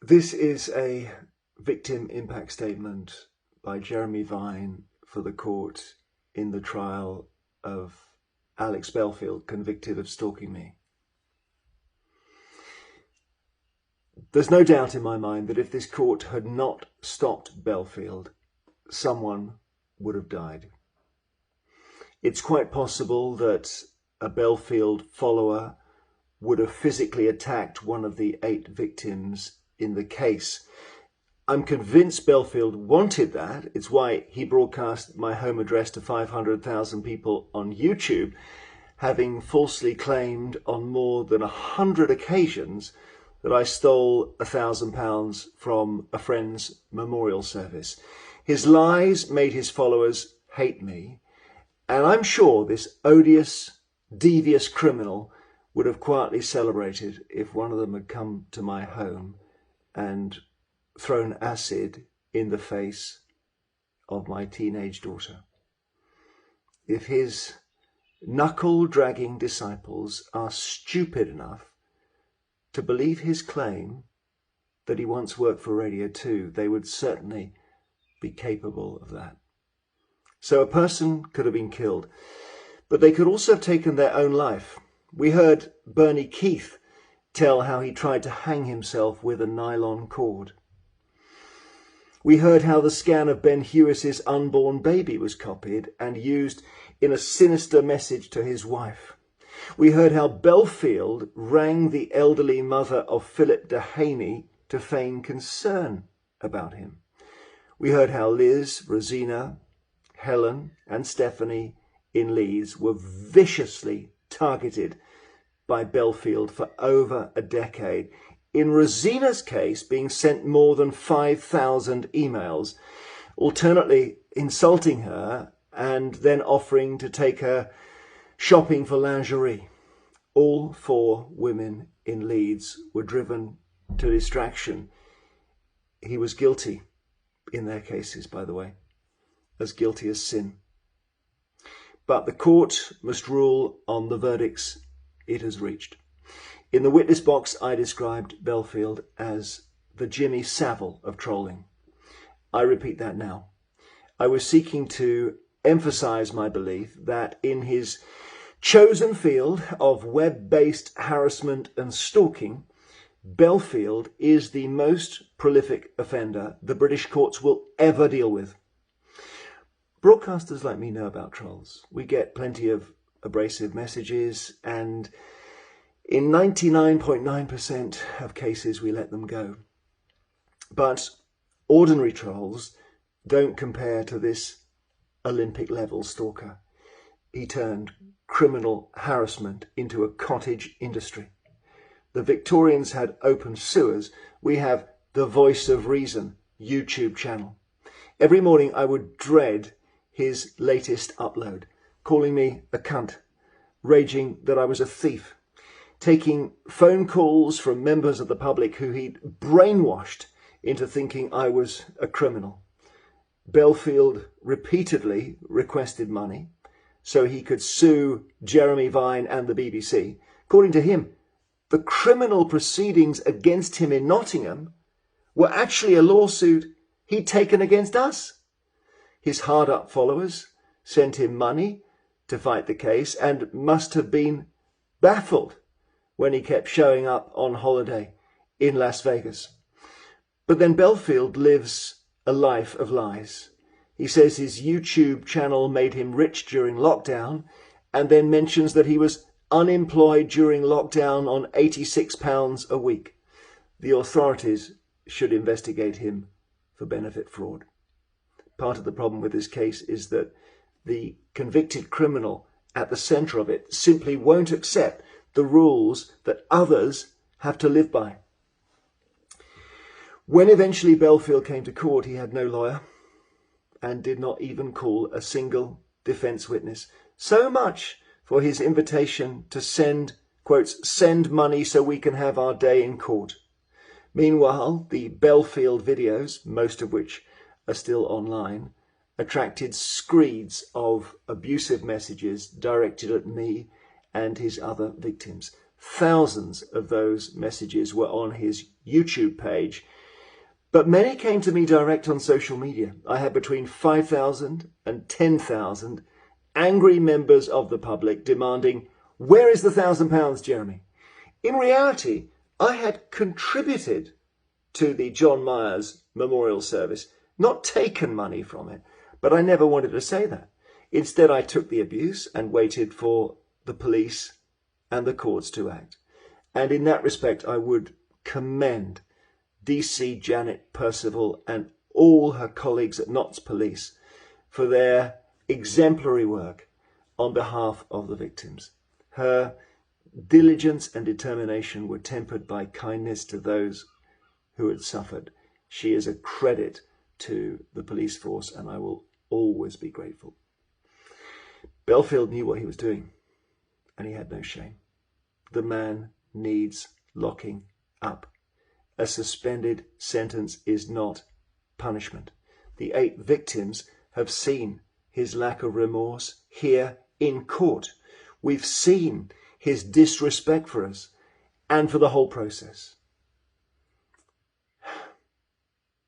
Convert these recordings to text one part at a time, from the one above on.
This is a victim impact statement by Jeremy Vine for the court in the trial of Alex Belfield, convicted of stalking me. There's no doubt in my mind that if this court had not stopped Belfield, someone would have died. It's quite possible that a Belfield follower would have physically attacked one of the 8 victims in the case. I'm convinced Belfield wanted that. It's why he broadcast my home address to 500,000 people on YouTube, having falsely claimed on more than 100 occasions that I stole £1,000 from a friend's memorial service. His lies made his followers hate me, and I'm sure this odious, devious criminal would have quietly celebrated if one of them had come to my home and thrown acid in the face of my teenage daughter. If his knuckle-dragging disciples are stupid enough to believe his claim that he once worked for Radio 2, they would certainly be capable of that. So a person could have been killed, but they could also have taken their own life. We heard Bernie Keith tell how he tried to hang himself with a nylon cord. We heard how the scan of Ben Hewis's unborn baby was copied and used in a sinister message to his wife. We heard how Belfield rang the elderly mother of Philip Dehaney to feign concern about him. We heard how Liz, Rosina, Helen and Stephanie in Leeds were viciously targeted by Belfield for over a decade. In Rosina's case, being sent more than 5,000 emails, alternately insulting her and then offering to take her shopping for lingerie. All 4 women in Leeds were driven to distraction. He was guilty in their cases, by the way, as guilty as sin. But the court must rule on the verdicts it has reached. In the witness box, I described Belfield as the Jimmy Savile of trolling. I repeat that now. I was seeking to emphasize my belief that in his chosen field of web-based harassment and stalking, Belfield is the most prolific offender the British courts will ever deal with. Broadcasters like me know about trolls. We get plenty of abrasive messages, and in 99.9% of cases we let them go. But ordinary trolls don't compare to this Olympic level stalker. He turned criminal harassment into a cottage industry. The Victorians had open sewers. We have the Voice of Reason YouTube channel. Every morning I would dread his latest upload, calling me a cunt, raging that I was a thief, taking phone calls from members of the public who he'd brainwashed into thinking I was a criminal. Belfield repeatedly requested money so he could sue Jeremy Vine and the BBC. According to him, the criminal proceedings against him in Nottingham were actually a lawsuit he'd taken against us. His hard-up followers sent him money to fight the case and must have been baffled when he kept showing up on holiday in Las Vegas. But then Belfield lives a life of lies. He says his YouTube channel made him rich during lockdown, and then mentions that he was unemployed during lockdown on £86 a week. The authorities should investigate him for benefit fraud. Part of the problem with this case is that the convicted criminal at the centre of it simply won't accept the rules that others have to live by. When eventually Belfield came to court, he had no lawyer and did not even call a single defence witness. So much for his invitation to send, quotes, send money so we can have our day in court. Meanwhile, the Belfield videos, most of which are still online, attracted screeds of abusive messages directed at me and his other victims. Thousands of those messages were on his YouTube page, but many came to me direct on social media. I had between 5,000 and 10,000 angry members of the public demanding, "Where is the £1,000, Jeremy?" In reality, I had contributed to the John Myers Memorial Service, not taken money from it, but I never wanted to say that. Instead, I took the abuse and waited for the police and the courts to act. And in that respect, I would commend DC Janet Percival and all her colleagues at Notts Police for their exemplary work on behalf of the victims. Her diligence and determination were tempered by kindness to those who had suffered. She is a credit to the police force, and I will always be grateful. Belfield knew what he was doing, and he had no shame. The man needs locking up. A suspended sentence is not punishment. The 8 victims have seen his lack of remorse here in court. We've seen his disrespect for us and for the whole process.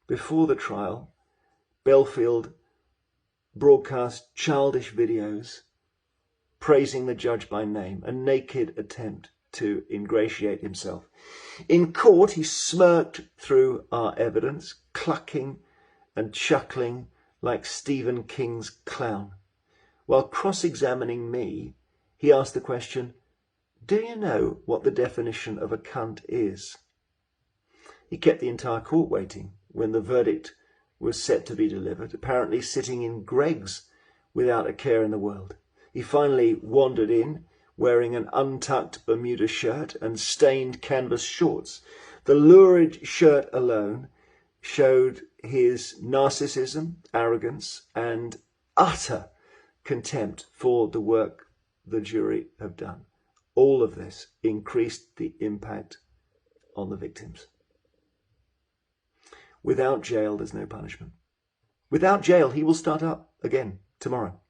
Before the trial, Belfield broadcast childish videos praising the judge by name, a naked attempt to ingratiate himself. In court, he smirked through our evidence, clucking and chuckling like Stephen King's clown. While cross-examining me, he asked the question, "Do you know what the definition of a cunt is?" He kept the entire court waiting when the verdict was set to be delivered, apparently sitting in Greg's without a care in the world. He finally wandered in, wearing an untucked Bermuda shirt and stained canvas shorts. The lurid shirt alone showed his narcissism, arrogance, and utter contempt for the work the jury have done. All of this increased the impact on the victims. Without jail, there's no punishment. Without jail, he will start up again tomorrow.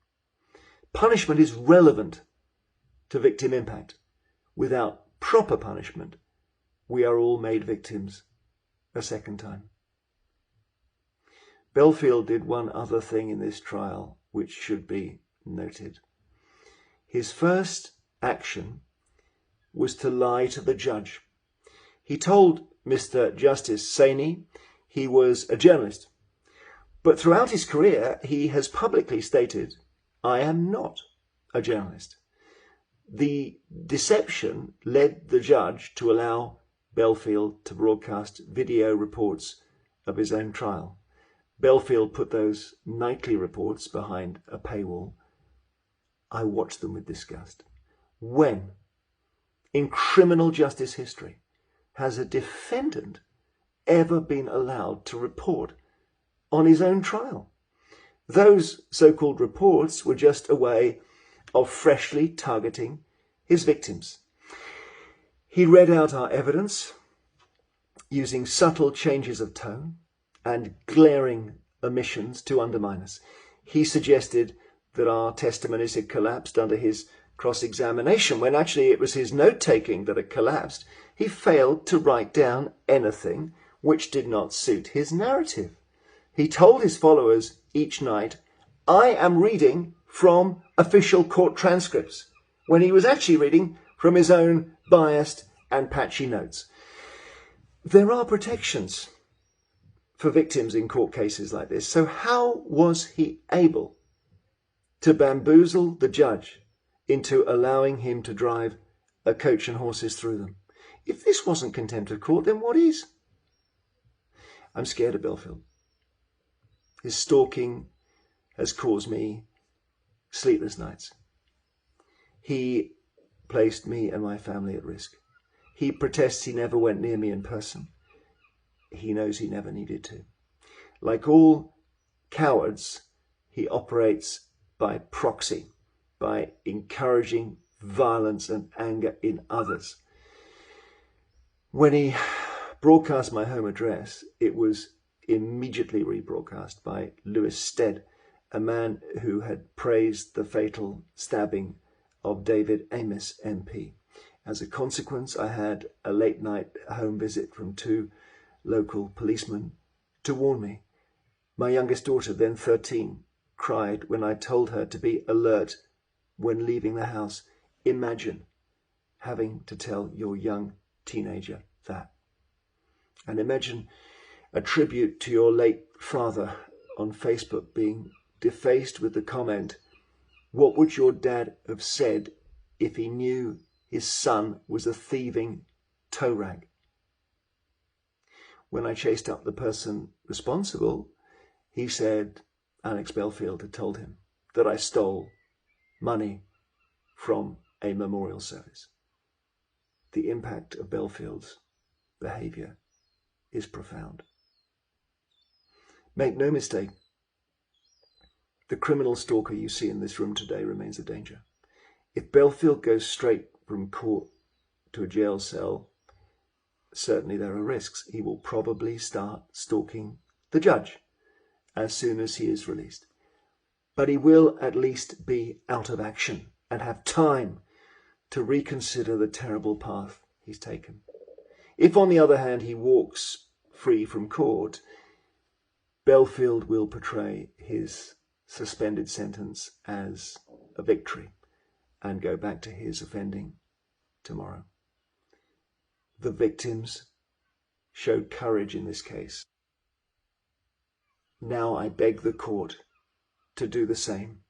Punishment is relevant to victim impact. Without proper punishment, we are all made victims a second time. Belfield did one other thing in this trial which should be noted. His first action was to lie to the judge. He told Mr. Justice Saini he was a journalist, but throughout his career he has publicly stated, "I am not a journalist." The deception led the judge to allow Belfield to broadcast video reports of his own trial. Belfield put those nightly reports behind a paywall. I watched them with disgust. When, in criminal justice history, has a defendant ever been allowed to report on his own trial? Those so-called reports were just a way of freshly targeting his victims. He read out our evidence using subtle changes of tone and glaring omissions to undermine us. He suggested that our testimonies had collapsed under his cross-examination, when actually it was his note-taking that had collapsed. He failed to write down anything which did not suit his narrative. He told his followers each night, "I am reading from official court transcripts," when he was actually reading from his own biased and patchy notes. There are protections for victims in court cases like this, so how was he able to bamboozle the judge into allowing him to drive a coach and horses through them? If this wasn't contempt of court, then what is? I'm scared of Belfield. His stalking has caused me sleepless nights. He placed me and my family at risk. He protests he never went near me in person. He knows he never needed to. Like all cowards, he operates by proxy, by encouraging violence and anger in others. When he broadcast my home address, it was immediately rebroadcast by Lewis Stead, a man who had praised the fatal stabbing of David Amos, MP. As a consequence, I had a late-night home visit from 2 local policemen to warn me. My youngest daughter, then 13, cried when I told her to be alert when leaving the house. Imagine having to tell your young teenager that. And imagine a tribute to your late father on Facebook being defaced with the comment, "What would your dad have said if he knew his son was a thieving toe rag?" When I chased up the person responsible, he said Alex Belfield had told him that I stole money from a memorial service. The impact of Belfield's behaviour is profound. Make no mistake, the criminal stalker you see in this room today remains a danger. If Belfield goes straight from court to a jail cell, certainly there are risks. He will probably start stalking the judge as soon as he is released. But he will at least be out of action and have time to reconsider the terrible path he's taken. If, on the other hand, he walks free from court, Belfield will portray his suspended sentence as a victory and go back to his offending tomorrow. The victims showed courage in this case. Now I beg the court to do the same.